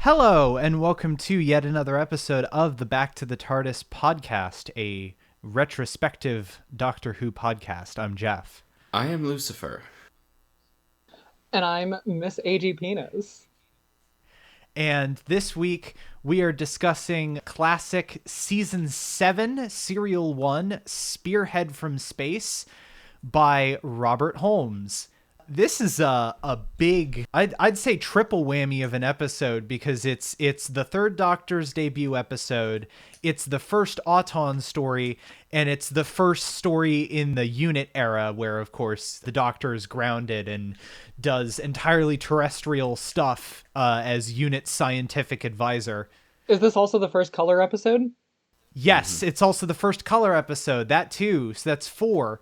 Hello, and welcome to yet another episode of the Back to the TARDIS podcast, a retrospective Doctor Who podcast. I'm Jeff. I am Lucifer. And I'm Miss A.G. Penis. And this week we are discussing classic Season 7, Serial 1, Spearhead from Space by Robert Holmes. This is a big, I'd say triple whammy of an episode because it's the Third Doctor's debut episode, it's the first Auton story, and it's the first story in the Unit era where, of course, the Doctor is grounded and does entirely terrestrial stuff as Unit's scientific advisor. Is this also the first color episode? Yes, It's also the first color episode, that too, so that's 4.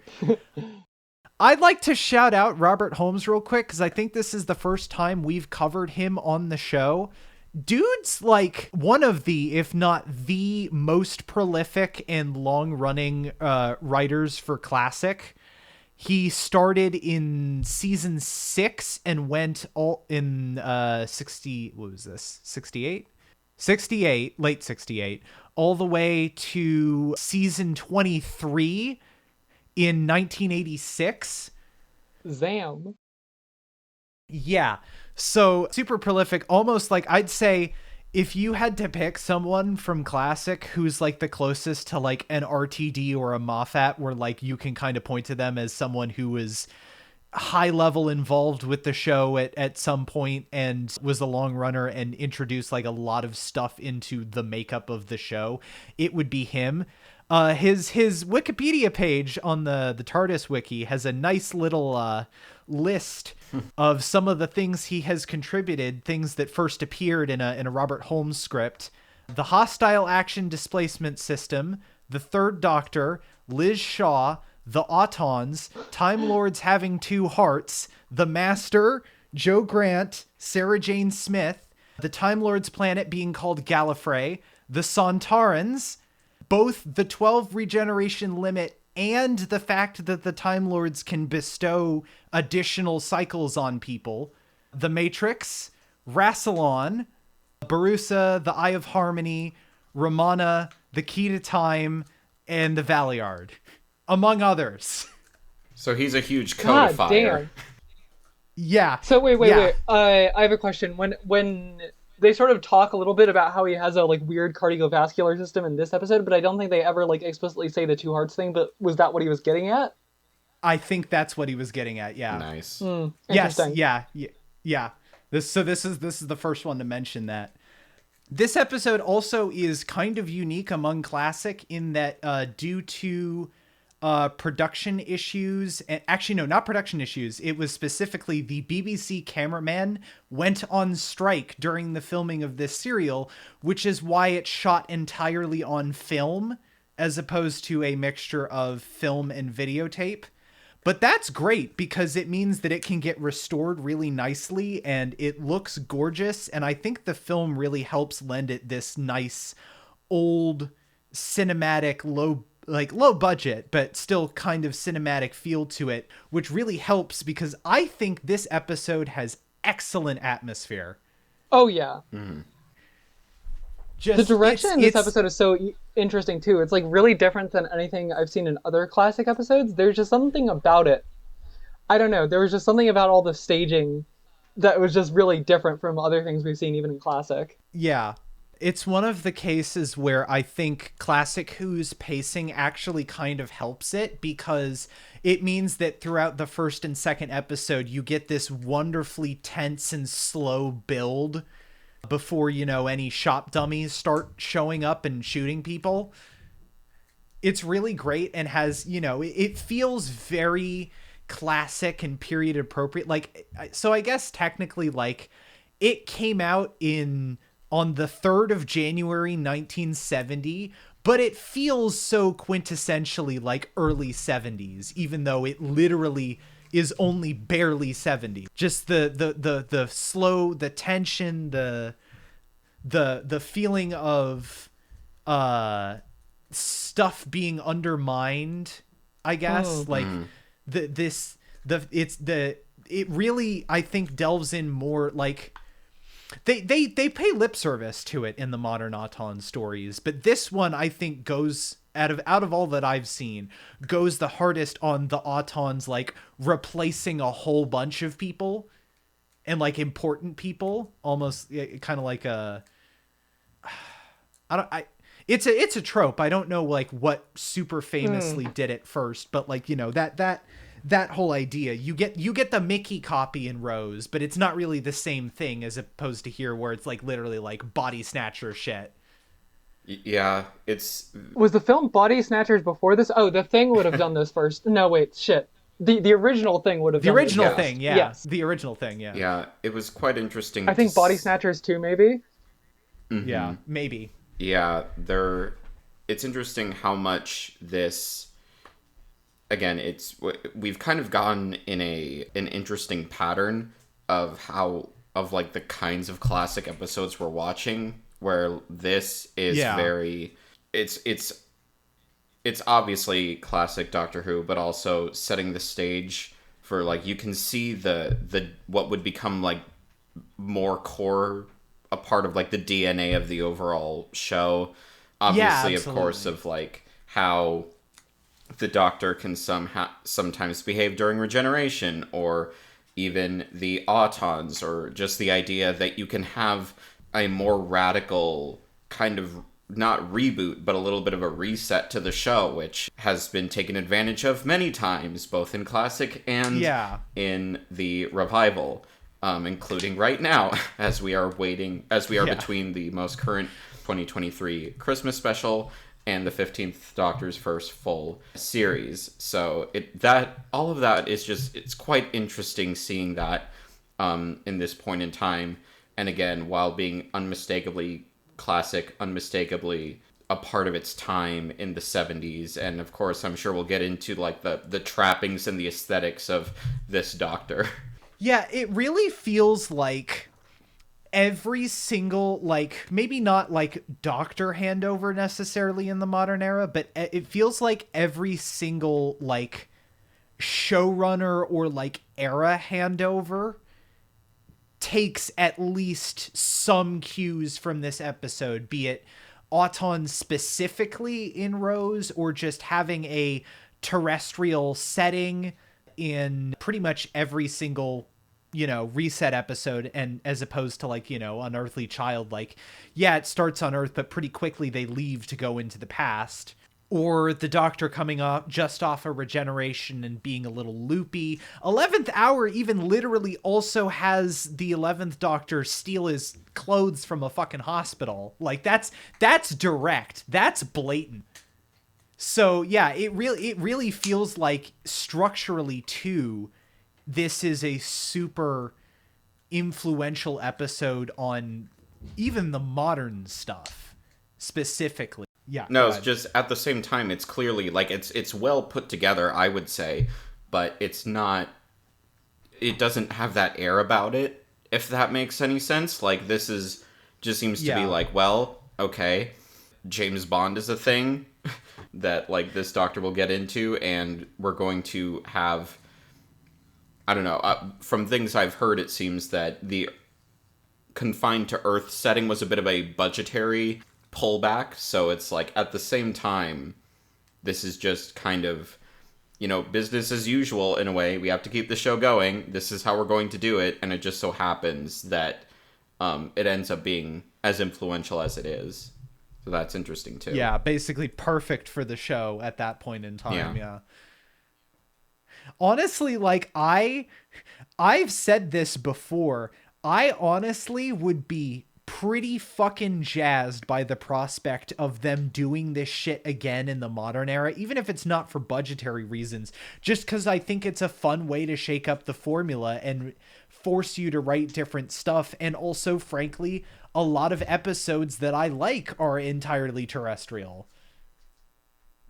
I'd like to shout out Robert Holmes real quick because I think this is the first time we've covered him on the show. Dude's like one of the, if not the most prolific and long-running writers for classic. He started in season 6 and went all in 68? 68, late 68, all the way to season 23 in 1986. Zam. Yeah. So super prolific, almost like I'd say if you had to pick someone from classic who's like the closest to like an RTD or a Moffat where like you can kind of point to them as someone who was high level involved with the show at some point and was a long runner and introduced like a lot of stuff into the makeup of the show, it would be him. His Wikipedia page on the TARDIS wiki has a nice little list of some of the things he has contributed, things that first appeared in a Robert Holmes script. The Hostile Action Displacement System, The Third Doctor, Liz Shaw, The Autons, Time Lords Having Two Hearts, The Master, Joe Grant, Sarah Jane Smith, The Time Lords Planet being called Gallifrey, The Sontarans, both the 12 regeneration limit and the fact that the Time Lords can bestow additional cycles on people, The Matrix, Rassilon, Barusa, The Eye of Harmony, Romana, The Key to Time, and The Valiard, among others. So he's a huge God codifier. damn. Yeah. So wait. Yeah. I have a question. When they sort of talk a little bit about how he has a like weird cardiovascular system in this episode, but I don't think they ever like explicitly say the two hearts thing. But was that what he was getting at? I think that's what he was getting at. Yeah. Nice. Yes. Interesting. Yeah. This is the first one to mention that. This episode also is kind of unique among classic in that due to production issues, and actually no, not production issues, it was specifically the BBC cameraman went on strike during the filming of this serial, which is why it's shot entirely on film as opposed to a mixture of film and videotape. But that's great because it means that it can get restored really nicely and it looks gorgeous, and I think the film really helps lend it this nice old cinematic low budget, but still kind of cinematic feel to it, which really helps because I think this episode has excellent atmosphere. Oh yeah. Just The direction in this it's- episode is so interesting too. It's like really different than anything I've seen in other classic episodes. There's just something about it. I don't know. There was just something about all the staging that was just really different from other things we've seen even in classic. Yeah. It's one of the cases where I think Classic Who's pacing actually kind of helps it because it means that throughout the first and second episode, you get this wonderfully tense and slow build before, any shop dummies start showing up and shooting people. It's really great and has, it feels very classic and period appropriate. Like, so I guess technically, like, it came out on the 3rd of January, 1970, but it feels so quintessentially like early 70s, even though it literally is only barely 70. Just the slow, the tension, the feeling of stuff being undermined, I guess. It really, I think, delves in more like They pay lip service to it in the modern Auton stories, but this one I think goes out of all that I've seen, goes the hardest on the Autons like replacing a whole bunch of people and like important people, almost kind of like a I don't I it's a trope. I don't know like what super famously did it first, but like, that whole idea. You get the Mickey copy in Rose, but it's not really the same thing as opposed to here where it's like literally like body snatcher shit. Yeah, it's Was the film Body Snatchers before this? Oh, the Thing would have done this first. No, wait, shit. The original Thing would have The done this original yeah, first. thing, yeah. Yes. The original thing, yeah. yeah, it was quite interesting I think Body Snatchers 2, maybe? Yeah, maybe. yeah, it's interesting how much this again, we've kind of gone in an interesting pattern of how of like the kinds of classic episodes we're watching, where this is Yeah. very it's obviously classic Doctor Who, but also setting the stage for like you can see the what would become like more core a part of like the DNA of the overall show. Yeah, Obviously, of course, absolutely. of like how the Doctor can sometimes behave during regeneration, or even the Autons, or just the idea that you can have a more radical kind of not reboot, but a little bit of a reset to the show, which has been taken advantage of many times, both in classic and Yeah. in the revival, including right now, as we are Yeah. between the most current 2023 Christmas special and the 15th Doctor's first full series. So that all of that is just it's quite interesting seeing that in this point in time, and again while being unmistakably classic, unmistakably a part of its time in the 70s. And of course I'm sure we'll get into like the trappings and the aesthetics of this Doctor. Yeah, it really feels like every single, like, maybe not like doctor handover necessarily in the modern era, but it feels like every single like showrunner or like era handover takes at least some cues from this episode, be it Auton specifically in Rose or just having a terrestrial setting in pretty much every single reset episode. And as opposed to like Unearthly Child, like, yeah, it starts on Earth but pretty quickly they leave to go into the past, or the Doctor coming off just off a regeneration and being a little loopy. 11th Hour even literally also has the 11th Doctor steal his clothes from a fucking hospital. Like that's direct. That's blatant. So yeah, it really feels like structurally too, this is a super influential episode on even the modern stuff specifically. Yeah, go No, it's ahead. just at the same time it's clearly like it's well put together, I would say, but it's not it doesn't have that air about it, if that makes any sense. Like this is just seems to be Yeah. like, well, okay, James Bond is a thing that like this Doctor will get into, and we're going to have I don't know. From things I've heard, it seems that the confined to Earth setting was a bit of a budgetary pullback. So it's like at the same time, this is just kind of, business as usual in a way. We have to keep the show going. This is how we're going to do it. And it just so happens that it ends up being as influential as it is. So that's interesting too. Yeah, basically perfect for the show at that point in time. Yeah. Yeah. Honestly, like I've said this before. I honestly would be pretty fucking jazzed by the prospect of them doing this shit again in the modern era, even if it's not for budgetary reasons, just cuz I think it's a fun way to shake up the formula and force you to write different stuff. And also, frankly, a lot of episodes that I like are entirely terrestrial.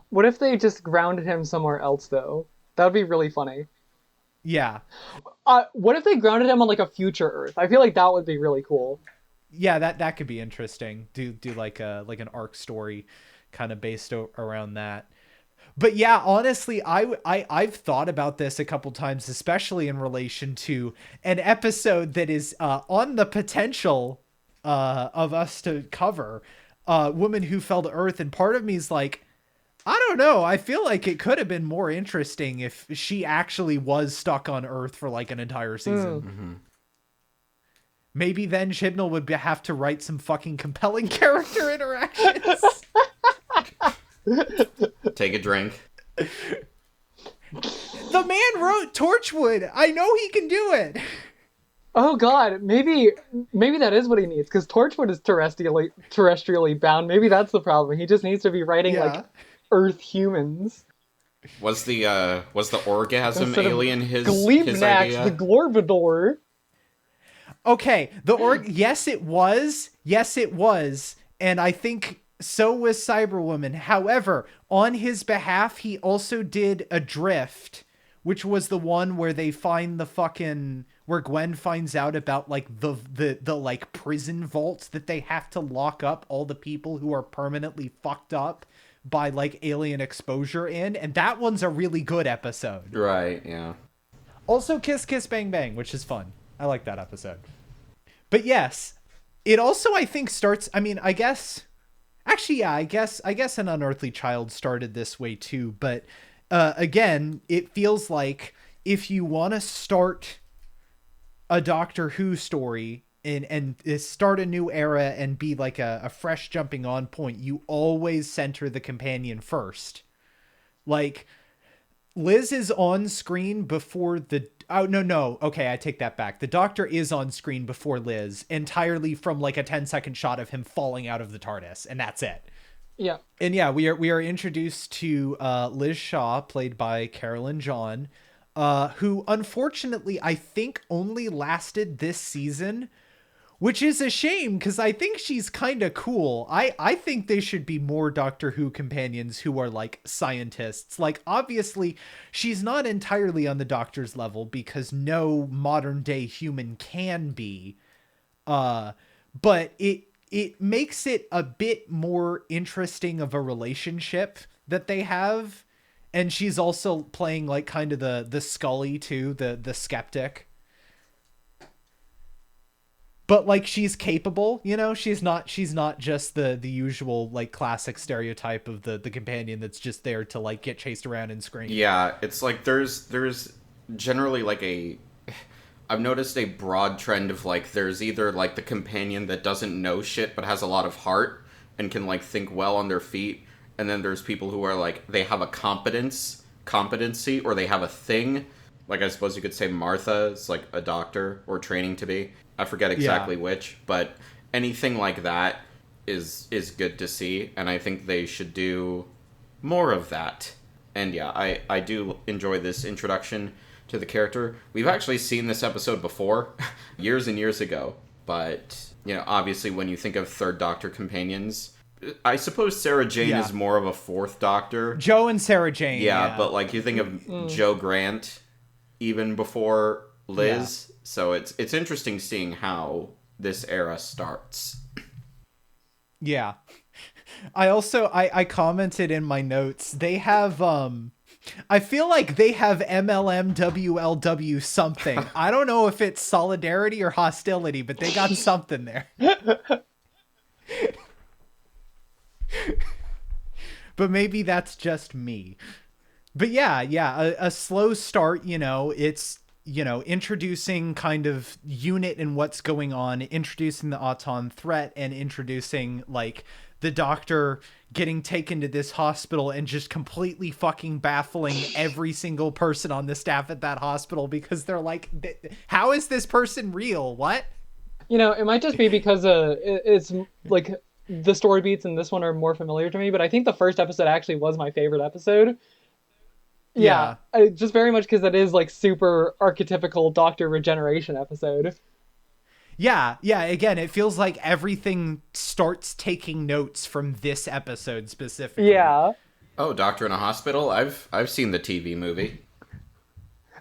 What if they just grounded him somewhere else, though? That would be really funny. Yeah. What if they grounded him on like a future Earth? I feel like that would be really cool. Yeah, that could be interesting. Do like an arc story kind of based around that. But yeah, honestly, I've thought about this a couple times, especially in relation to an episode that is on the potential of us to cover Woman Who Fell to Earth, and part of me is like, I don't know. I feel like it could have been more interesting if she actually was stuck on Earth for like an entire season. Mm. Mm-hmm. Maybe then Chibnall would have to write some fucking compelling character interactions. Take a drink. The man wrote Torchwood. I know he can do it. Oh God, maybe that is what he needs, because Torchwood is terrestrially bound. Maybe that's the problem. He just needs to be writing Yeah. like Earth humans Was the orgasm instead of alien his Gleepnax, the idea? Glorbador. Okay, yes it was. Yes it was. And I think so was Cyberwoman. However, on his behalf he also did Adrift, which was the one where they find the fucking where Gwen finds out about like the like prison vaults that they have to lock up all the people who are permanently fucked up by like alien exposure in, and that one's a really good episode. Right. Yeah. Also Kiss Kiss Bang Bang, which is fun. I like that episode. But yes, it also I think starts. I mean, I guess actually, yeah, I guess an Unearthly Child started this way too. But again, it feels like if you want to start a Doctor Who story and start a new era and be like a fresh jumping on point, you always center the companion first. Like Liz is on screen before the oh no, okay, I take that back. The Doctor is on screen before Liz entirely from like a 10-second shot of him falling out of the TARDIS, and that's it. Yeah. And yeah, we are introduced to Liz Shaw, played by Carolyn John, who unfortunately I think only lasted this season, which is a shame because I think she's kind of cool. I think they should be more Doctor Who companions who are like scientists. Like, obviously, she's not entirely on the Doctor's level because no modern day human can be. But it makes it a bit more interesting of a relationship that they have. And she's also playing like kind of the Scully too, the skeptic. But like she's capable, you know, she's not just the usual like classic stereotype of the companion that's just there to like get chased around and scream. Yeah. It's like there's generally like I've noticed a broad trend of like there's either like the companion that doesn't know shit but has a lot of heart and can like think well on their feet, and then there's people who are like they have a competency, or they have a thing. Like I suppose you could say Martha is like a doctor or training to be. I forget exactly which, but anything like that is good to see, and I think they should do more of that. And yeah, I do enjoy this introduction to the character. We've actually seen this episode before, years and years ago, but you know, obviously when you think of Third Doctor companions, I suppose Sarah Jane is more of a Fourth Doctor. Joe and Sarah Jane. Yeah, but like you think of Joe Grant even before Liz. Yeah. So it's interesting seeing how this era starts. Yeah. I also I commented in my notes, they have I feel like they have MLMWLW something. I don't know if it's solidarity or hostility, but they got something there. But maybe that's just me. But yeah, a slow start, you know, it's, you know, introducing kind of unit and what's going on, introducing the Auton threat, and introducing like the Doctor getting taken to this hospital and just completely fucking baffling every single person on the staff at that hospital because they're like, how is this person real? What? You know, it might just be because it's like the story beats in this one are more familiar to me, but I think the first episode actually was my favorite episode. Yeah, just very much because it is like super archetypical Doctor regeneration episode. Yeah, again, it feels like everything starts taking notes from this episode specifically. Yeah. Oh, Doctor in a Hospital? I've seen the TV movie.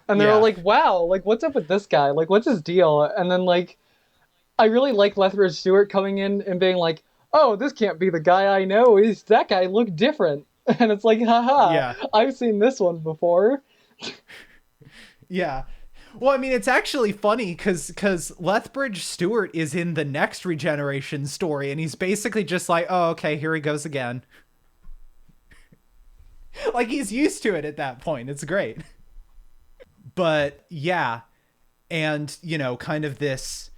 And they're all like, wow, like what's up with this guy? Like what's his deal? And then like I really like Lethbridge Stewart coming in and being like, oh, this can't be the guy I know. That guy looked different. And it's like, haha, Yeah. I've seen this one before. Yeah. Well, I mean, it's actually funny because Lethbridge Stewart is in the next regeneration story, and he's basically just like, oh, okay, here he goes again. Like he's used to it at that point. It's great. But yeah, and kind of this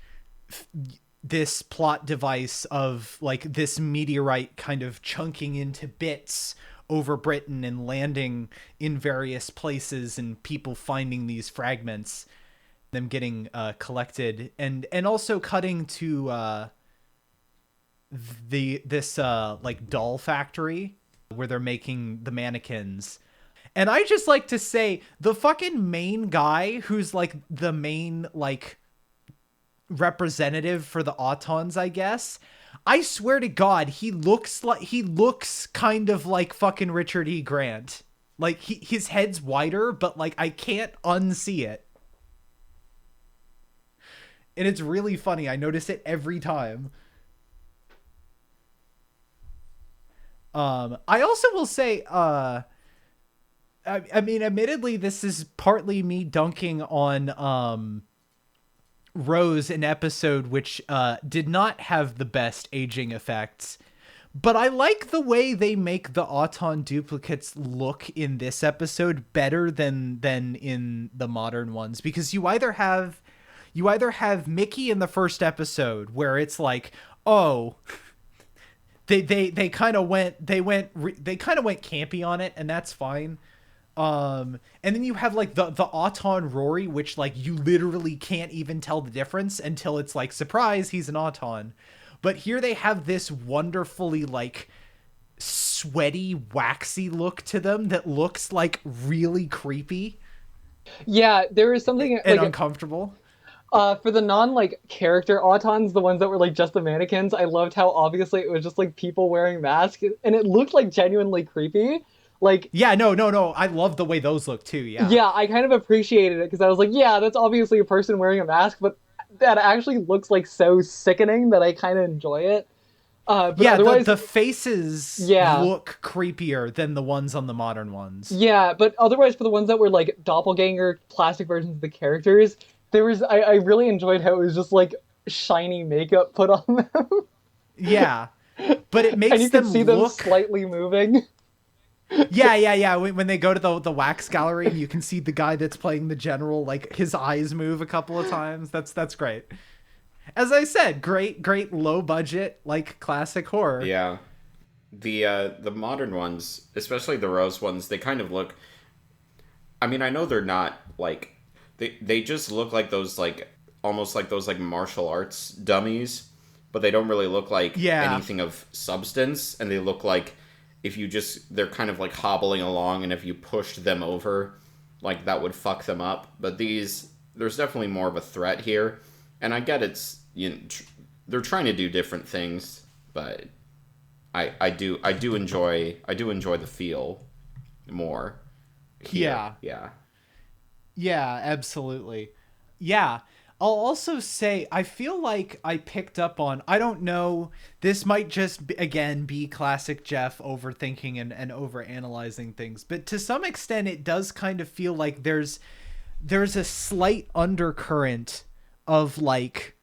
plot device of like this meteorite kind of chunking into bits over Britain and landing in various places, and people finding these fragments, them getting collected, and also cutting to the this like doll factory where they're making the mannequins. And I just like to say the fucking main guy who's like the main like representative for the Autons, I guess. I swear to God, he looks kind of like fucking Richard E. Grant. Like his head's wider, but like I can't unsee it. And it's really funny. I notice it every time. I also will say, I mean, admittedly, this is partly me dunking on Rose, an episode which did not have the best aging effects. But I like the way they make the Auton duplicates look in this episode better than in the modern ones, because you either have Mickey in the first episode where it's like, oh, they kind of went campy on it, and that's fine. And then you have like the Auton Rory, which like you literally can't even tell the difference until it's like, surprise, he's an Auton. But here they have this wonderfully like sweaty, waxy look to them that looks like really creepy Yeah, there was something and like uncomfortable. for the non like character autons, the ones that were like just the mannequins. I loved how obviously it was just like people wearing masks, and it looked like genuinely creepy. Like, Yeah, no, no, no. I love the way those look too. Yeah. yeah, I kind of appreciated it because I was like, yeah, that's obviously a person wearing a mask, but that actually looks like so sickening that I kind of enjoy it. But Yeah, the otherwise, the faces yeah, look creepier than the ones on the modern ones. yeah, but otherwise for the ones that were like doppelganger plastic versions of the characters, I really enjoyed how it was just like shiny makeup put on them. Yeah. But it And makes you could them see them look. slightly moving. Yeah, yeah, yeah. When they go to the wax gallery and you can see the guy that's playing the general, like his eyes move a couple of times. That's great. As I said, great low budget like classic horror. Yeah. The modern ones, especially the rose ones, they kind of look. I mean, I know they're not like they just look like those like almost like those like martial arts dummies, but they don't really look like Yeah. anything of substance, and they look like if you just they're kind of like hobbling along, and if you pushed them over, like that would fuck them up. But these there's definitely more of a threat here, and I get it's they're trying to do different things, but I do enjoy the feel more here. Yeah. Yeah. Yeah, absolutely. Yeah. I'll also say I feel like I picked up on, I don't know, this might just again be classic Jeff overthinking and over analyzing things, but to some extent it does kind of feel like there's a slight undercurrent of like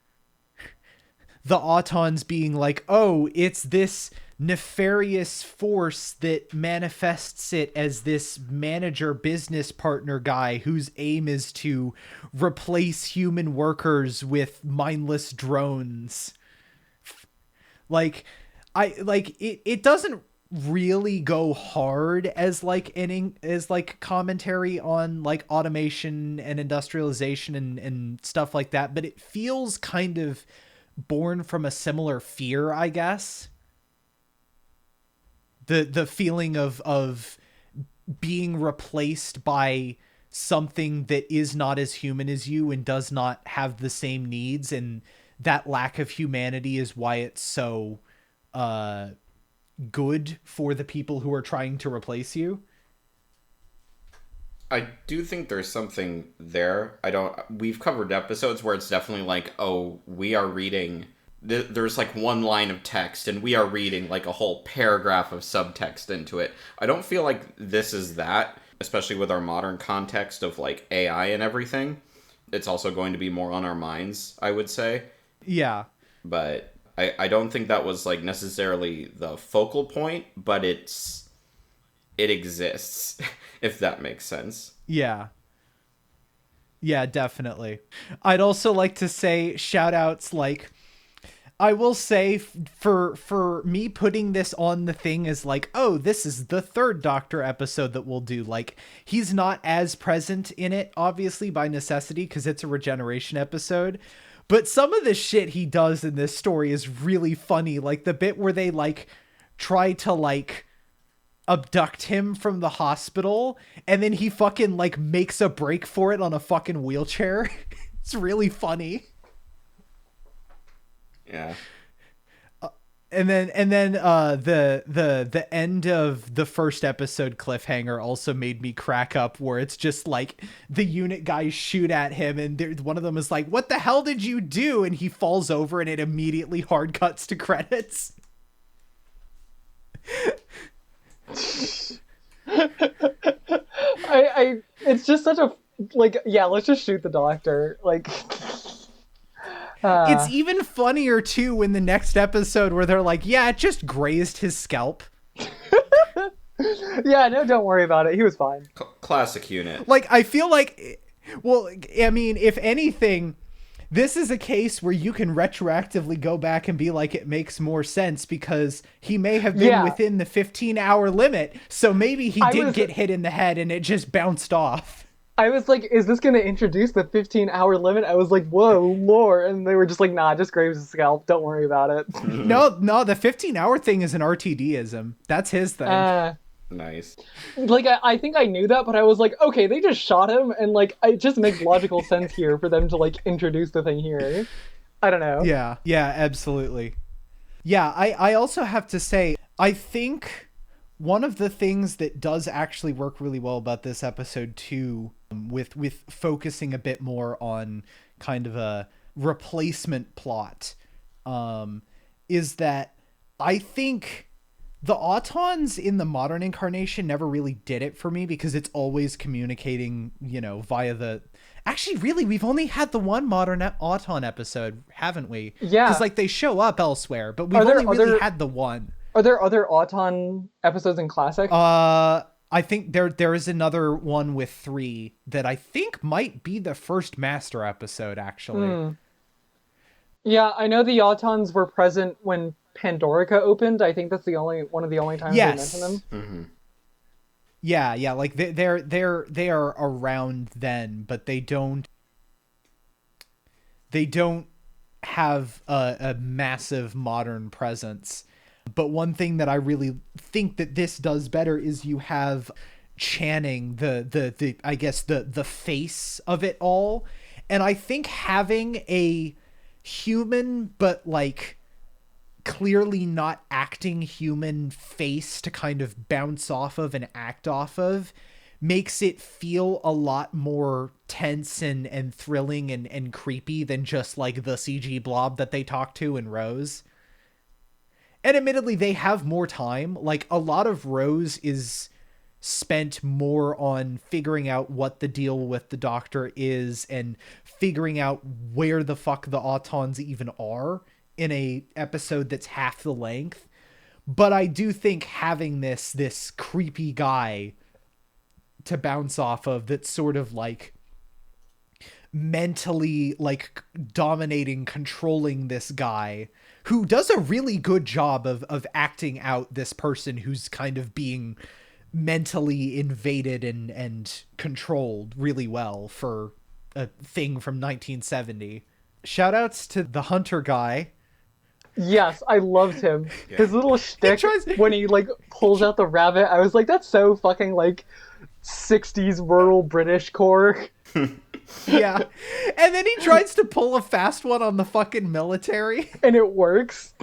the Autons being like, oh, it's this nefarious force that manifests it as this manager business partner guy whose aim is to replace human workers with mindless drones. Like, it doesn't really go hard as like as like commentary on like automation and industrialization and stuff like that, but it feels kind of born from a similar fear, I guess. The feeling of being replaced by something that is not as human as you and does not have the same needs, and that lack of humanity is why it's so uh good for the people who are trying to replace you. I do think there's something there. I don't. We've covered episodes where it's definitely like, oh, we are reading there's like one line of text and we are reading like a whole paragraph of subtext into it. I don't feel like this is that, especially with our modern context of like AI and everything. It's also going to be more on our minds, I would say. Yeah. But I don't think that was like necessarily the focal point, but it exists, if that makes sense. Yeah. Yeah, definitely. I'd also like to say shout outs like I will say for me putting this on the thing is like, oh, this is the third Doctor episode that we'll do. Like, he's not as present in it, obviously, by necessity, because it's a regeneration episode. But some of the shit he does in this story is really funny. Like the bit where they like try to like abduct him from the hospital and then he fucking like makes a break for it on a fucking wheelchair. It's really funny. Yeah. And then the end of the first episode cliffhanger also made me crack up, where it's just like the unit guys shoot at him and one of them is like, what the hell did you do? And he falls over and it immediately hard cuts to credits. It's just such a, like, yeah, let's just shoot the Doctor. Like, it's even funnier too in the next episode where they're like, yeah, it just grazed his scalp. yeah, no, don't worry about it. He was fine. Classic unit. Like, I feel like, well, I mean, if anything, this is a case where you can retroactively go back and be like, it makes more sense because he may have been within the 15-hour limit. So maybe he did get hit in the head and it just bounced off. I was like, is this going to introduce the 15-hour limit? I was like, whoa, lore. And they were just like, nah, just graves his scalp. Don't worry about it. No, the 15-hour thing is an RTD-ism. That's his thing. Nice. Like, I think I knew that, but I was like, okay, they just shot him, and like, it just makes logical sense here for them to like introduce the thing here. I don't know. Yeah, absolutely. Yeah, I also have to say, I think one of the things that does actually work really well about this episode too, with focusing a bit more on kind of a replacement plot, is that I think the Autons in the modern incarnation never really did it for me because it's always communicating, via the... Actually, really, we've only had the one modern Auton episode, haven't we? Yeah. Because, like, they show up elsewhere, but we've only really had the one. Are there other Auton episodes in Classic? I think there is another one with 3 that I think might be the first Master episode, actually. Yeah, I know the Autons were present when Pandorica opened. I think that's one of the only times they mention them. Mm-hmm. Yeah, like they are around then, but they don't have a massive modern presence. But one thing that I really think that this does better is you have Channing, the I guess the face of it all, and I think having a human but like clearly not acting human face to kind of bounce off of and act off of makes it feel a lot more tense and thrilling and creepy than just like the CG blob that they talk to in Rose. And admittedly, they have more time. Like, a lot of Rose is spent more on figuring out what the deal with the Doctor is and figuring out where the fuck the Autons even are in a episode that's half the length. But I do think having this creepy guy to bounce off of that's sort of like mentally like dominating, controlling this guy who does a really good job of acting out this person who's kind of being mentally invaded and controlled really well for a thing from 1970. Shoutouts to the Hunter guy. Yes, I loved him. Yeah. His little shtick when he like pulls out the rabbit, I was like, that's so fucking like 60s rural British core. Yeah. And then he tries to pull a fast one on the fucking military. And it works.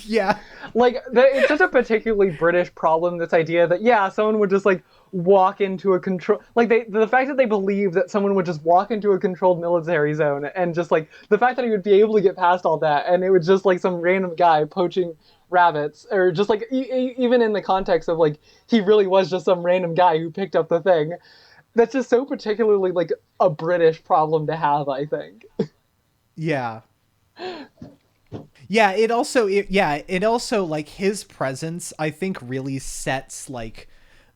Yeah. Like it's such a particularly British problem. This idea that yeah, someone would just like walk into a control, like the fact that they believe that someone would just walk into a controlled military zone, and just like the fact that he would be able to get past all that, and it was just like some random guy poaching rabbits, or just like even in the context of like he really was just some random guy who picked up the thing. That's just so particularly like a British problem to have, I think. Yeah. It also like his presence I think really sets like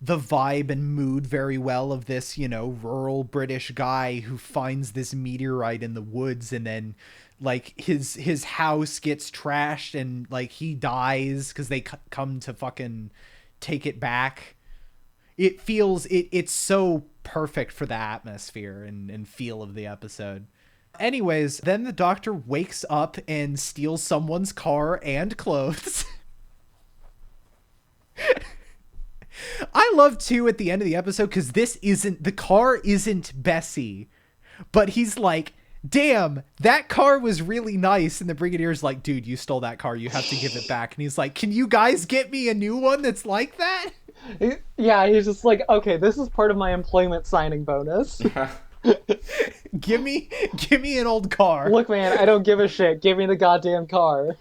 the vibe and mood very well of this, rural British guy who finds this meteorite in the woods, and then like his house gets trashed and like he dies cuz they come to fucking take it back. It's so perfect for the atmosphere and feel of the episode. Anyways, then the doctor wakes up and steals someone's car and clothes. I love too at the end of the episode because the car isn't Bessie, but he's like, damn, that car was really nice. And the Brigadier's like, dude, you stole that car. You have to give it back. And he's like, can you guys get me a new one that's like that? Yeah, he's just like, okay, this is part of my employment signing bonus. Give me an old car. Look, man, I don't give a shit. Give me the goddamn car.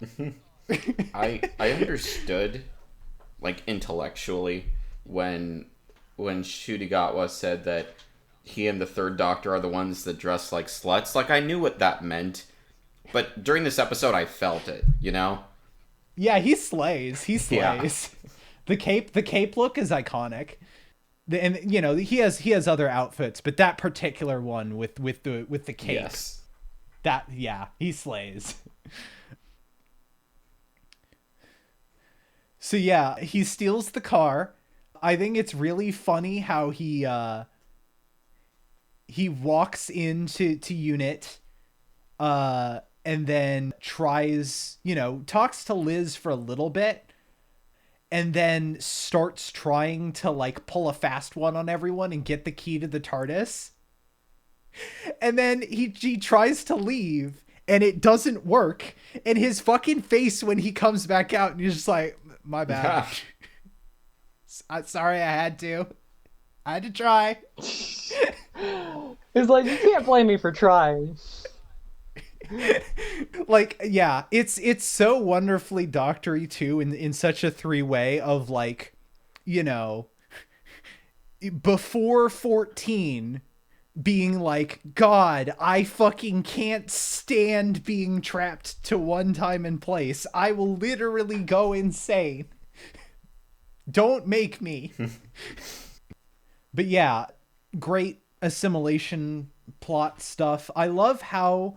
I understood, like intellectually, when Shudigatwa said that he and the Third Doctor are the ones that dress like sluts. Like I knew what that meant, but during this episode, I felt it. You know? Yeah, he slays. He Yeah. slays. The cape look is iconic. And he has other outfits, but that particular one with the cape, Yes. that yeah, he slays. So yeah, he steals the car. I think it's really funny how he walks into unit and then talks to Liz for a little bit, and then starts trying to like pull a fast one on everyone and get the key to the TARDIS. And then he tries to leave and it doesn't work. And his fucking face when he comes back out, and he's just like, my bad. Sorry, I had to try. He's like, you can't blame me for trying. Like, yeah, it's so wonderfully doctory too, in such a three-way of like, you know, before 14 being like, God, I fucking can't stand being trapped to one time and place. I will literally go insane. Don't make me. But yeah, great assimilation plot stuff. I love how,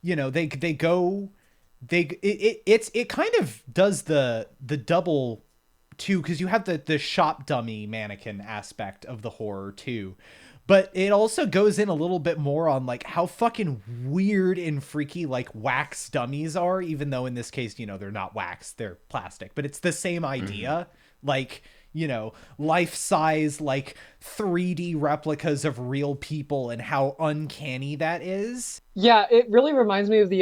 they go, it kind of does the double too, because you have the shop dummy mannequin aspect of the horror too, but it also goes in a little bit more on like how fucking weird and freaky like wax dummies are, even though in this case, they're not wax, they're plastic, but it's the same idea. Like, life size, like 3D replicas of real people, and how uncanny that is. Yeah, it really reminds me of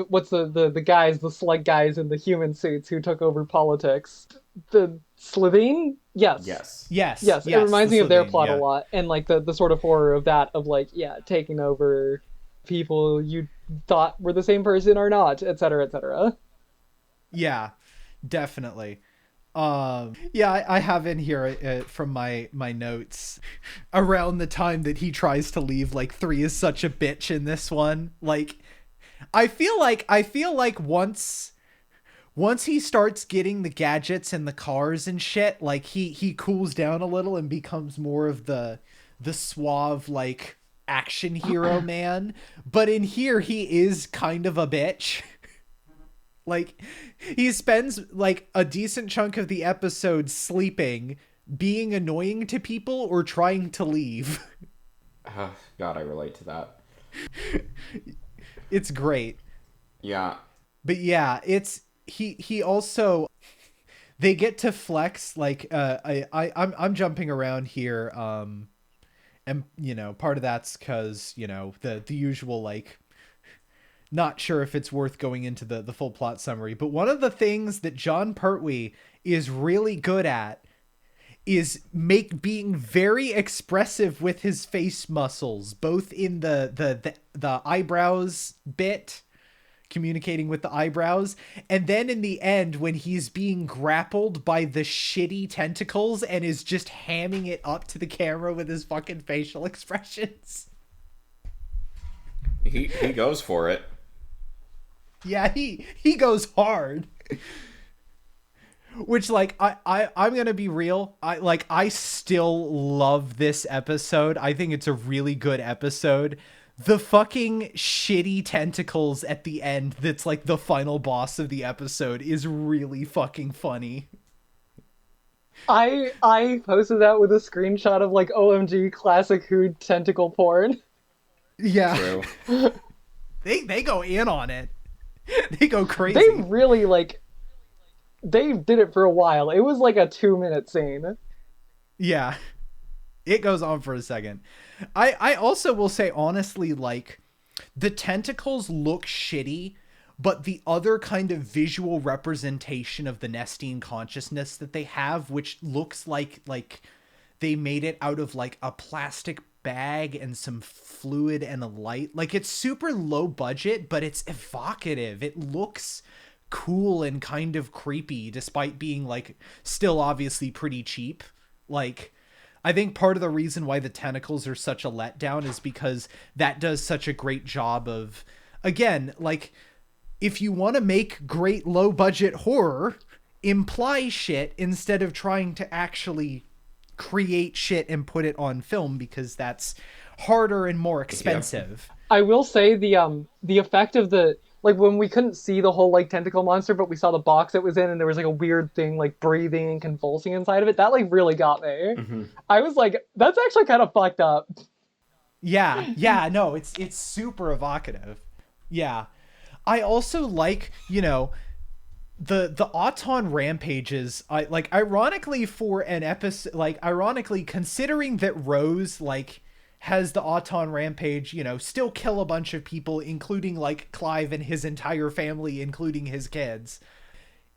what's the guys, the slug guys in the human suits who took over politics. The Slovene? Yes. Yes. Yes, Yes, it yes, reminds the me of their Slovene, plot a yeah. lot, and like the sort of horror of that, of like, yeah, taking over people you thought were the same person or not, etc., etc. Yeah, definitely. Yeah, I have in here from my notes around the time that he tries to leave, like 3 is such a bitch in this one. Like, I feel like once he starts getting the gadgets and the cars and shit, like he cools down a little and becomes more of the suave like action hero man. But in here he is kind of a bitch. Like, he spends like a decent chunk of the episode sleeping, being annoying to people, or trying to leave. God, I relate to that. It's great. Yeah. But yeah, he also, they get to flex like I'm jumping around here, and part of that's cuz the usual like Not sure if it's worth going into the full plot summary, but one of the things that John Pertwee is really good at is being very expressive with his face muscles, both in the eyebrows bit, communicating with the eyebrows, and then in the end when he's being grappled by the shitty tentacles and is just hamming it up to the camera with his fucking facial expressions. He goes for it. Yeah, he goes hard. Which, like, I'm gonna be real. I still love this episode. I think it's a really good episode. The fucking shitty tentacles at the end that's like the final boss of the episode is really fucking funny. I posted that with a screenshot of like OMG classic Hood tentacle porn. Yeah. True. They go in on it. They go crazy. They really like they did it for a while. It was like a 2-minute scene. Yeah. It goes on for a second. I also will say, honestly, like, the tentacles look shitty, but the other kind of visual representation of the Nestine consciousness that they have, which looks like they made it out of like a plastic bag and some fluid and a light. Like, it's super low budget, but it's evocative. It looks cool and kind of creepy despite being like still obviously pretty cheap. Like, I think part of the reason why the tentacles are such a letdown is because that does such a great job of, again, like, if you want to make great low budget horror, imply shit instead of trying to actually create shit and put it on film, because that's harder and more expensive. I will say the effect of the like when we couldn't see the whole like tentacle monster, but we saw the box it was in, and there was like a weird thing like breathing and convulsing inside of it. That like really got me. Mm-hmm. I was like, that's actually kind of fucked up. Yeah, no, it's super evocative. Yeah. I also like, you know, the Auton rampages, I like, ironically for an episode, like, ironically considering that Rose like has the Auton rampage, you know, still kill a bunch of people, including like Clive and his entire family, including his kids.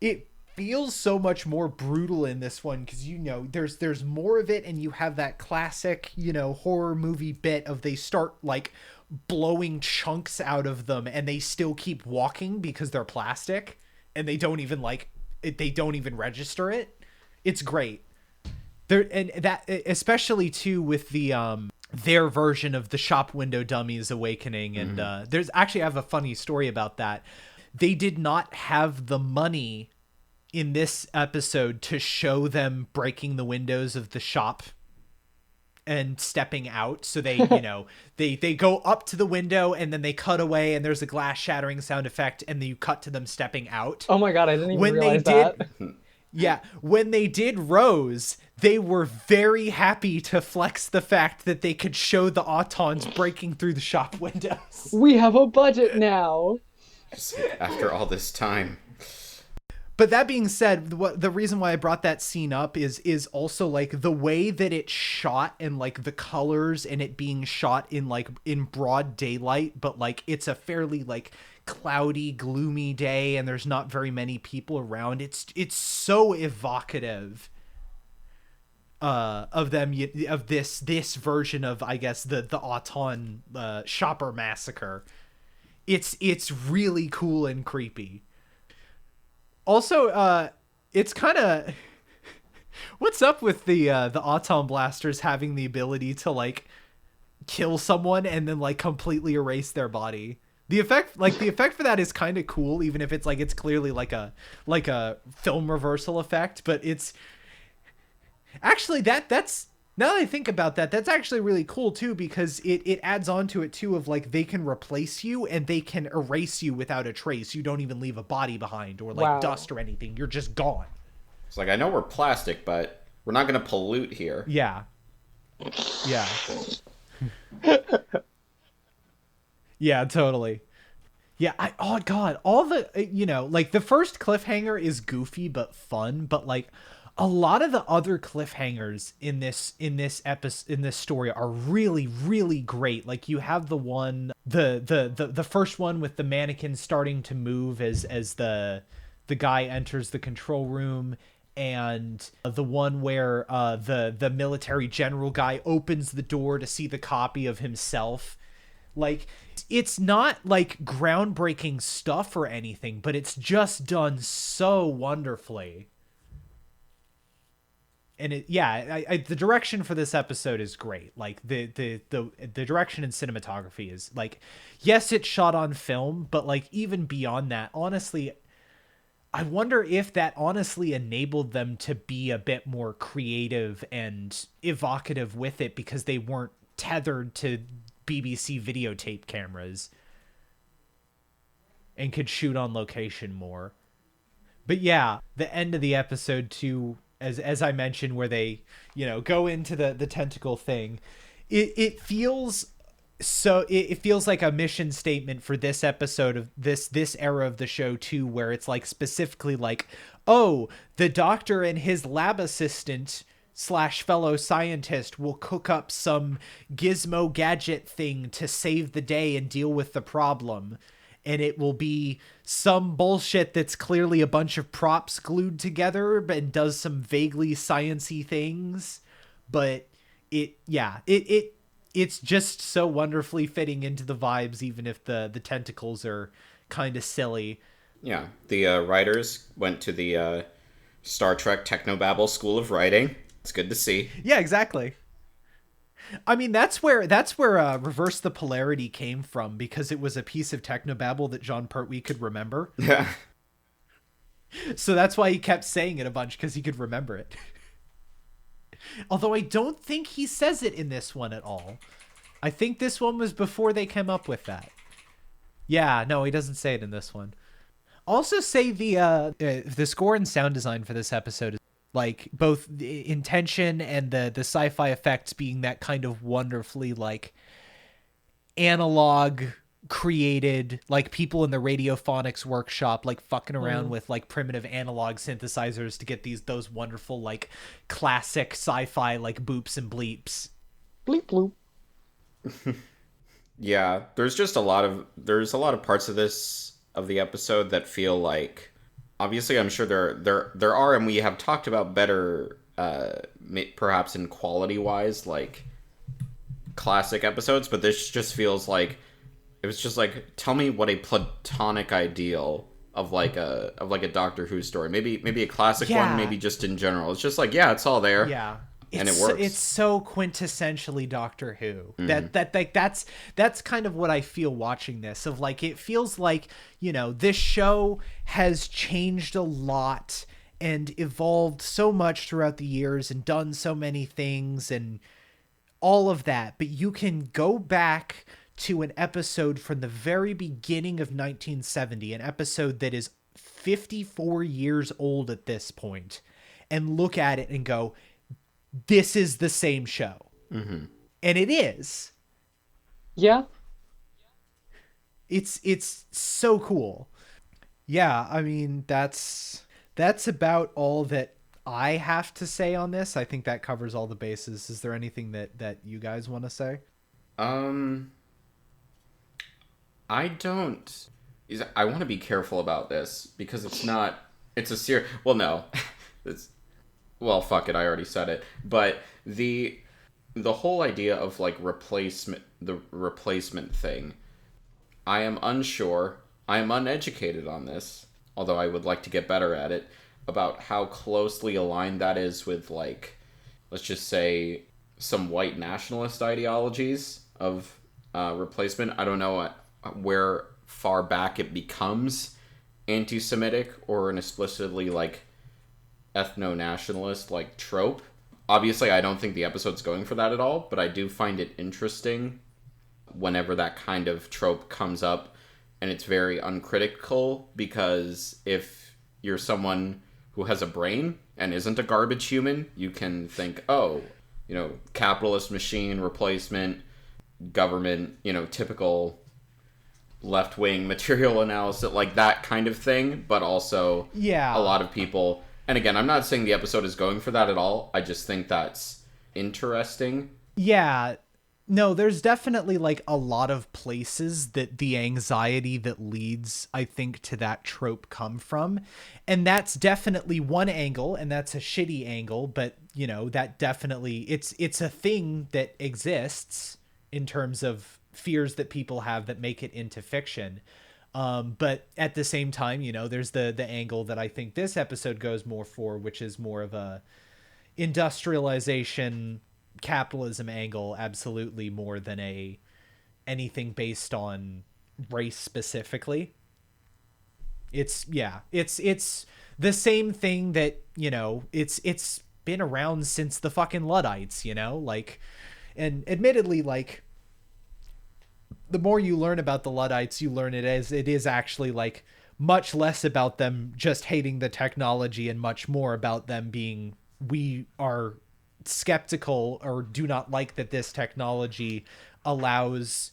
It feels so much more brutal in this one because, you know, there's more of it, and you have that classic, you know, horror movie bit of they start like blowing chunks out of them and they still keep walking because they're plastic and they don't even like it, they don't even register it. It's great. There, and that especially too with the their version of the shop window dummies awakening, and there's actually, I have a funny story about that. They did not have the money in this episode to show them breaking the windows of the shop and stepping out, so they, you know, they go up to the window and then they cut away and there's a glass shattering sound effect and then you cut to them stepping out. Oh my god, I didn't even When realize they did that. Yeah, when they did Rose, they were very happy to flex the fact that they could show the Autons breaking through the shop windows. We have a budget now. After all this time. But that being said, the reason why I brought that scene up is also like the way that it's shot and like the colors and it being shot in like in broad daylight, but like it's a fairly like cloudy, gloomy day and there's not very many people around. It's so evocative of them, of this version of, I guess, the Auton shopper massacre. It's really cool and creepy. Also, it's kind of what's up with the Auton blasters having the ability to like kill someone and then like completely erase their body. The effect for that is kind of cool, even if it's like it's clearly like a film reversal effect. But it's actually that's now that I think about that, that's actually really cool too, because it adds on to it too of like they can replace you and they can erase you without a trace. You don't even leave a body behind or like dust or anything. You're just gone. It's like, I know we're plastic, but we're not going to pollute here. Yeah. Yeah. Yeah, totally. Yeah, oh god, all the, you know, like the first cliffhanger is goofy but fun, but like A lot of the other cliffhangers in this story are really really great. Like you have the one the first one with the mannequin starting to move as the guy enters the control room, and the one where the military general guy opens the door to see the copy of himself. Like, it's not like groundbreaking stuff or anything, but it's just done so wonderfully. And the direction for this episode is great. Like the direction and cinematography is like, yes, it's shot on film, but like even beyond that, honestly, I wonder if that honestly enabled them to be a bit more creative and evocative with it, because they weren't tethered to BBC videotape cameras and could shoot on location more. But yeah, the end of the episode too, as I mentioned, where they, go into the tentacle thing, it feels it feels like a mission statement for this episode of this era of the show too, where it's like specifically like, oh, the doctor and his lab assistant slash fellow scientist will cook up some gizmo gadget thing to save the day and deal with the problem, and it will be some bullshit that's clearly a bunch of props glued together and does some vaguely science-y things, but it's just so wonderfully fitting into the vibes, even if the tentacles are kind of silly. Yeah, the writers went to the Star Trek Technobabble School of Writing. It's good to see. Yeah, exactly. I mean, that's where Reverse the Polarity came from, because it was a piece of technobabble that John Pertwee could remember. Yeah. So that's why he kept saying it a bunch, because he could remember it. Although I don't think he says it in this one at all. I think this one was before they came up with that. Yeah, no, he doesn't say it in this one. Also say the score and sound design for this episode is like both the intention and the sci-fi effects being that kind of wonderfully like analog created, like people in the radiophonics workshop like fucking around with like primitive analog synthesizers to get those wonderful like classic sci-fi like boops and bleeps. Bleep bloop. Yeah, there's a lot of parts of the episode that feel like, obviously I'm sure there are, and we have talked about better perhaps in quality wise like classic episodes, but this just feels like it was just like, tell me what a platonic ideal of like a Doctor Who story, maybe a classic one, maybe just in general. It's just like, yeah, it's all there. Yeah. And it works. It's so quintessentially Doctor Who. That's kind of what I feel watching this. Of like, it feels like, this show has changed a lot and evolved so much throughout the years and done so many things and all of that. But you can go back to an episode from the very beginning of 1970, an episode that is 54 years old at this point, and look at it and go, this is the same show. Mm-hmm. And it is. Yeah. It's so cool. Yeah, I mean, that's about all that I have to say on this. I think that covers all the bases. Is there anything that you guys want to say? I don't. I want to be careful about this because it's a serious. Well, no. Well, fuck it, I already said it. But the whole idea of like the replacement thing, I am unsure. I am uneducated on this, although I would like to get better at it, about how closely aligned that is with, like, let's just say some white nationalist ideologies of replacement. I don't know where far back it becomes anti-Semitic or an explicitly like ethno-nationalist like trope. Obviously, I don't think the episode's going for that at all, but I do find it interesting whenever that kind of trope comes up, and it's very uncritical, because if you're someone who has a brain and isn't a garbage human, you can think, oh, capitalist machine replacement, government, typical left-wing material analysis, like that kind of thing. But also, yeah, a lot of people And again, I'm not saying the episode is going for that at all. I just think that's interesting. Yeah. No, there's definitely like a lot of places that the anxiety that leads, I think, to that trope come from. And that's definitely one angle, and that's a shitty angle, but you know, that definitely it's a thing that exists in terms of fears that people have that make it into fiction. But at the same time, you know, there's the angle that I think this episode goes more for, which is more of a industrialization capitalism angle, absolutely, more than a anything based on race specifically. It's the same thing that, you know, it's been around since the fucking Luddites, you know, like, and admittedly, like, the more you learn about the Luddites, you learn it is actually like much less about them just hating the technology and much more about them being, we are skeptical or do not like that this technology allows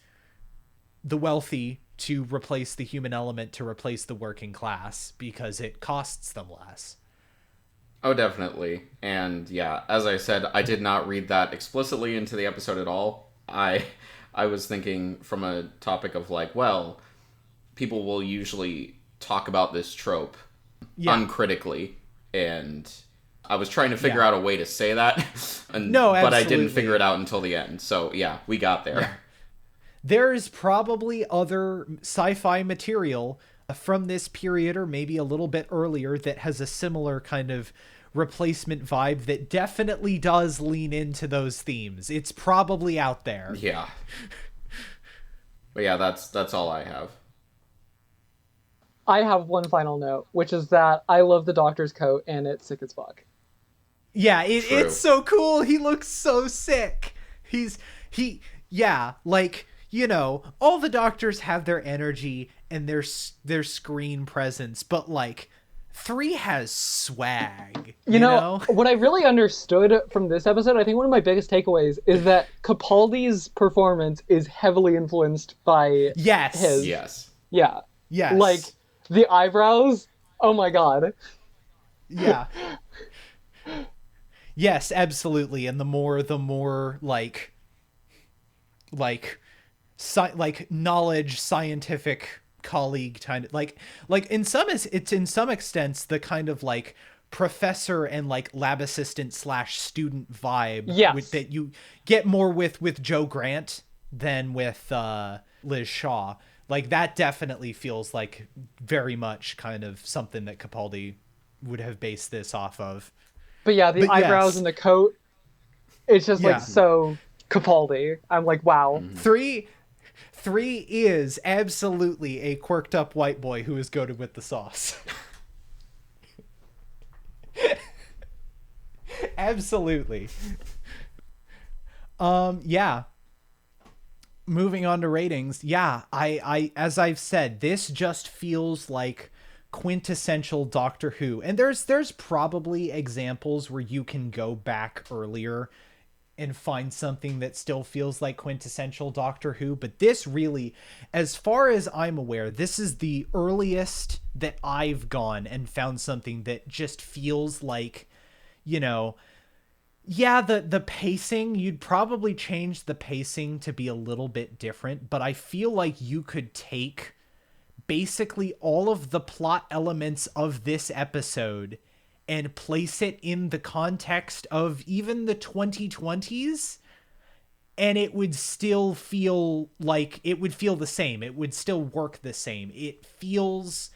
the wealthy to replace the human element, to replace the working class, because it costs them less. Oh, definitely. And yeah, as I said, I did not read that explicitly into the episode at all. I was thinking from a topic of like, well, people will usually talk about this trope Yeah. uncritically, and I was trying to figure Yeah. out a way to say that, No, but I didn't figure absolutely. it out until the end. So yeah, we got Yeah. there. There's probably other sci-fi material from this period or maybe a little bit earlier that has a similar kind of replacement vibe that definitely does lean into those themes. It's probably out there. Yeah, but yeah, that's all I have. I have one final note, which is that I love the Doctor's coat and it's sick as fuck. Yeah, it's True. so cool. He looks so sick. He yeah, like, you know, all the doctors have their energy and their screen presence, but like 3 has swag, You you know, know? what I really understood from this episode, I think one of my biggest takeaways is that Capaldi's performance is heavily influenced by Yes. his. Yes. Yeah. Like, Yes. the eyebrows, oh my god. Yeah. Yes, absolutely. And the more like like knowledge scientific colleague kind of like in some is it's in some extents the kind of like professor and like lab assistant slash student vibe with Yes. that you get more with Joe Grant than with Liz Shaw. Like that definitely feels like very much kind of something that Capaldi would have based this off of. But yeah, the But eyebrows yes, and the coat, it's just like yeah. so Capaldi. I'm like, wow. Three is absolutely a quirked up white boy who is goated with the sauce. Absolutely. Yeah. Moving on to ratings. Yeah, I as I've said, this just feels like quintessential Doctor Who. And there's probably examples where you can go back earlier and find something that still feels like quintessential Doctor Who, but this really, as far as I'm aware, this is the earliest that I've gone and found something that just feels like, you know, yeah, the pacing, you'd probably change the pacing to be a little bit different, but I feel like you could take basically all of the plot elements of this episode and place it in the context of even the 2020s, and it would still feel like it would feel the same. It would still work the same. It feels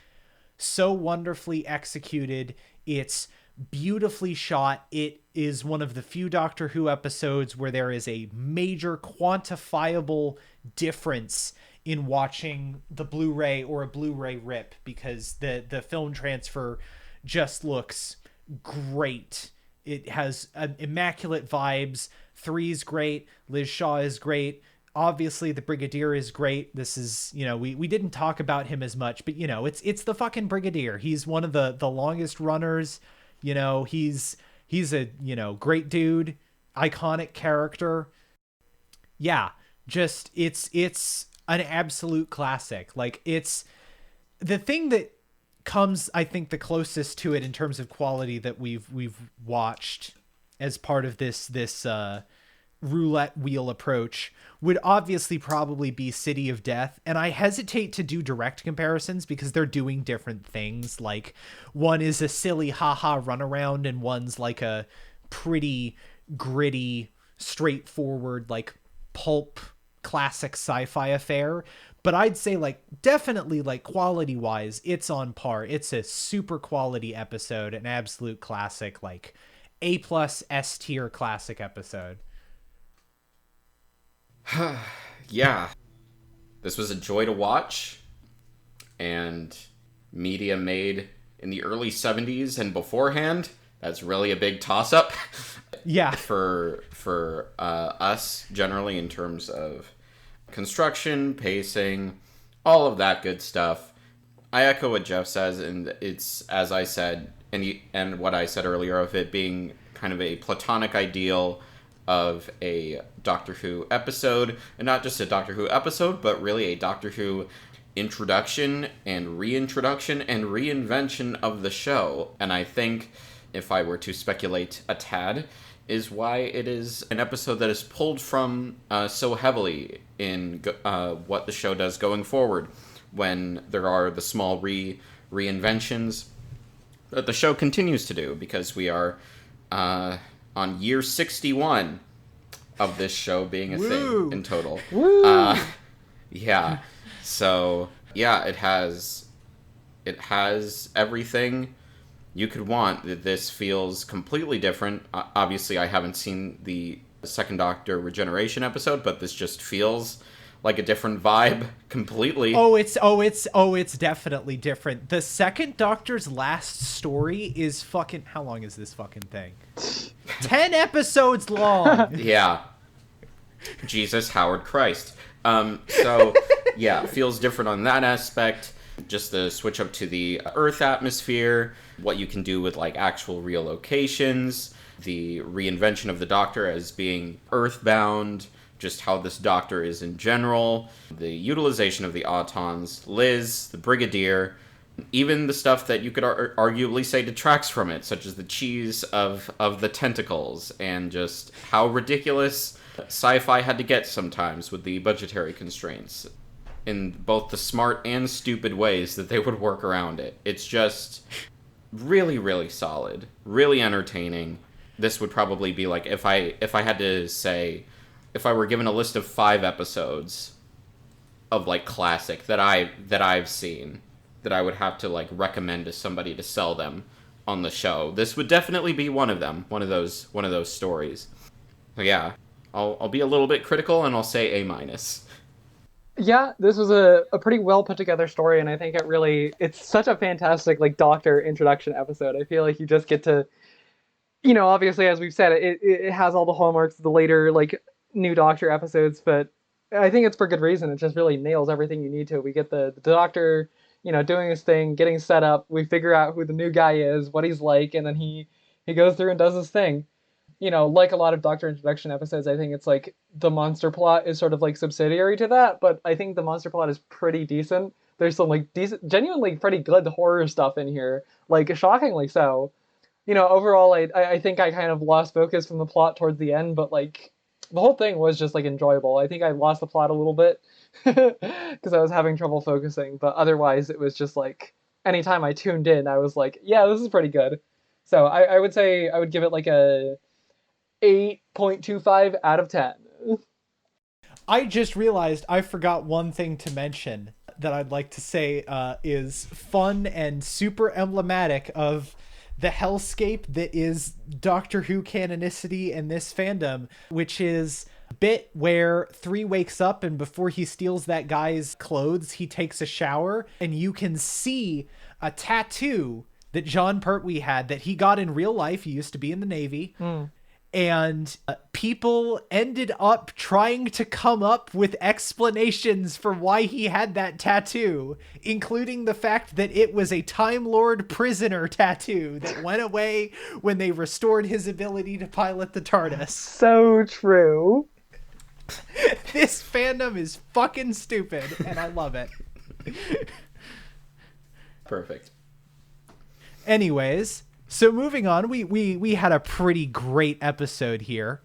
so wonderfully executed. It's beautifully shot. It is one of the few Doctor Who episodes where there is a major quantifiable difference in watching the Blu-ray or a Blu-ray rip, because the film transfer just looks great. It has immaculate vibes. Three's great. Liz Shaw is great. Obviously, the Brigadier is great. This is, you know, we didn't talk about him as much, but you know, it's the fucking Brigadier. He's one of the longest runners. You know, he's a, you know, great dude, iconic character. Yeah, just it's an absolute classic. Like, it's the thing that comes, I think, the closest to it in terms of quality that we've watched as part of this roulette wheel approach would obviously probably be City of Death. And I hesitate to do direct comparisons because they're doing different things. Like, one is a silly haha runaround and one's like a pretty gritty, straightforward, like pulp classic sci-fi affair. But I'd say, like, definitely, like, quality wise, it's on par. It's a super quality episode, an absolute classic, like A plus S tier classic episode. Yeah, this was a joy to watch, and media made in the early 70s and beforehand, that's really a big toss-up. Yeah. For us, generally, in terms of construction, pacing, all of that good stuff. I echo what Jeff says, and it's, as I said, and what I said earlier, of it being kind of a platonic ideal of a Doctor Who episode, and not just a Doctor Who episode, but really a Doctor Who introduction and reintroduction and reinvention of the show. And I think, if I were to speculate a tad, is why it is an episode that is pulled from so heavily in what the show does going forward, when there are the small reinventions that the show continues to do, because we are on year 61 of this show being a thing in total. Yeah. So, yeah, it has everything you could want. This feels completely different. Obviously, I haven't seen the Second Doctor Regeneration episode, but this just feels like a different vibe completely. It's definitely different. The Second Doctor's last story is fucking, how long is this fucking thing? 10 episodes long. Yeah. Jesus, Howard Christ. So, yeah, feels different on that aspect. Just the switch up to the Earth atmosphere, what you can do with, like, actual real locations, the reinvention of the Doctor as being Earthbound, just how this Doctor is in general, the utilization of the Autons, Liz, the Brigadier, even the stuff that you could arguably say detracts from it, such as the cheese of the tentacles, and just how ridiculous sci-fi had to get sometimes with the budgetary constraints, in both the smart and stupid ways that they would work around it. It's just really, really solid, really entertaining. This would probably be, like, if I had to say, if I were given a list of 5 episodes of, like, classic that I've seen, that I would have to, like, recommend to somebody to sell them on the show, this would definitely be one of them, one of those stories. So yeah, I'll be a little bit critical, and I'll say A-. Yeah, this was a pretty well put together story, and I think it's such a fantastic, like, Doctor introduction episode. I feel like you just get to, obviously, as we've said, it has all the hallmarks of the later, like, new Doctor episodes, but I think it's for good reason. It just really nails everything you need to. We get the Doctor, doing his thing, getting set up. We figure out who the new guy is, what he's like, and then he goes through and does his thing. Like a lot of Doctor introduction episodes, I think it's like the monster plot is sort of like subsidiary to that, but I think the monster plot is pretty decent. There's some, like, decent, genuinely pretty good horror stuff in here, like, shockingly so. Overall, I think I kind of lost focus from the plot towards the end, but, like, the whole thing was just, like, enjoyable. I think I lost the plot a little bit because I was having trouble focusing, but otherwise it was just, like, anytime I tuned in, I was like, yeah, this is pretty good. So I would say I would give it, like, a 8.25 out of 10. I just realized I forgot one thing to mention that I'd like to say is fun and super emblematic of the hellscape that is Doctor Who canonicity in this fandom, which is a bit where 3 wakes up, and before he steals that guy's clothes, he takes a shower, and you can see a tattoo that John Pertwee had that he got in real life. He used to be in the Navy. And people ended up trying to come up with explanations for why he had that tattoo, including the fact that it was a Time Lord prisoner tattoo that went away when they restored his ability to pilot the TARDIS. So true. This fandom is fucking stupid, and I love it. Perfect. Anyways, so moving on, we had a pretty great episode here,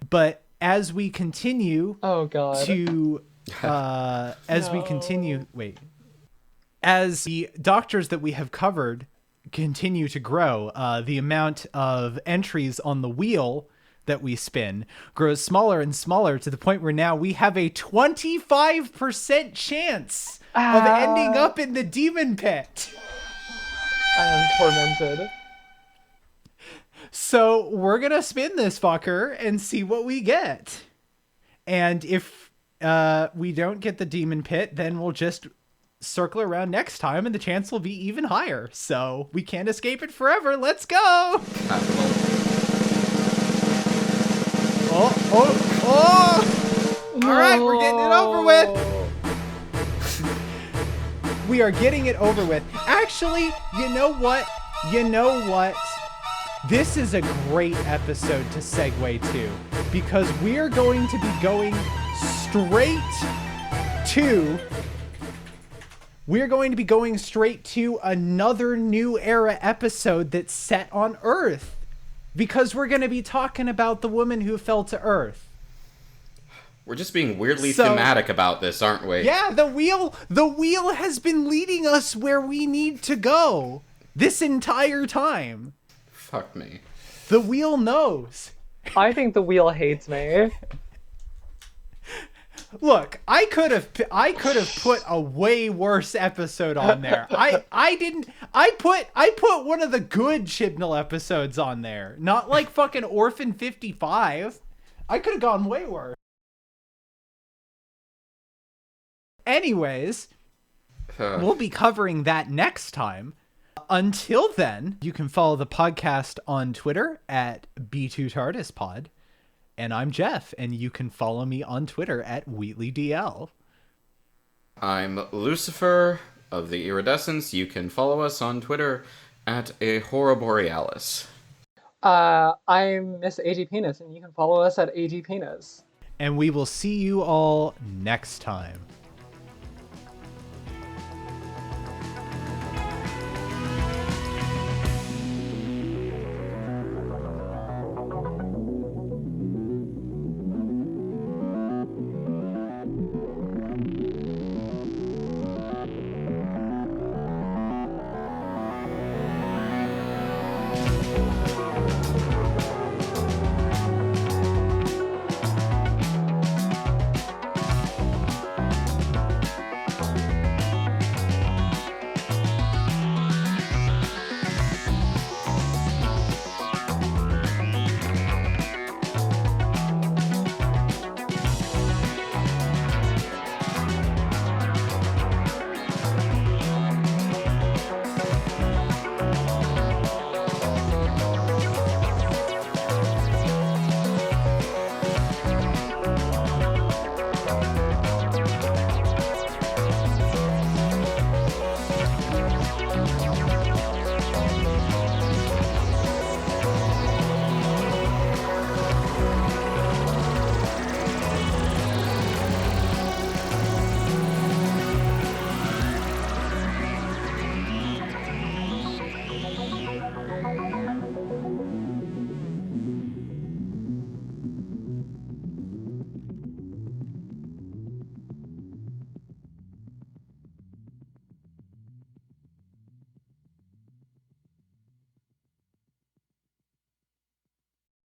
but as we continue Oh God. to as we continue as the doctors that we have covered continue to grow, the amount of entries on the wheel that we spin grows smaller and smaller to the point where now we have a 25% chance of ending up in the demon pit. I am tormented. So we're gonna spin this fucker and see what we get. And if we don't get the demon pit, then we'll just circle around next time and the chance will be even higher. So we can't escape it forever. Let's go! Oh! No. All right, we're getting it over with. We are getting it over with. Actually, you know what? This is a great episode to segue to because we're going to be going straight to another New Era episode that's set on Earth because we're going to be talking about the woman who fell to Earth. We're just being weirdly thematic about this, aren't we? Yeah, the wheel has been leading us where we need to go this entire time. Fuck me. The wheel knows. I think the wheel hates me. Look, I could have put a way worse episode on there. I put one of the good Chibnall episodes on there, not like fucking Orphan 55. I could have gone way worse. Anyways, we'll be covering that next time. Until then, you can follow the podcast on Twitter at B2TARDISPod. And I'm Jeff, and you can follow me on Twitter at WheatleyDL. I'm Lucifer of the Iridescence. You can follow us on Twitter at Ahura I'm Miss AG Penis, and you can follow us at AG Penis. And we will see you all next time.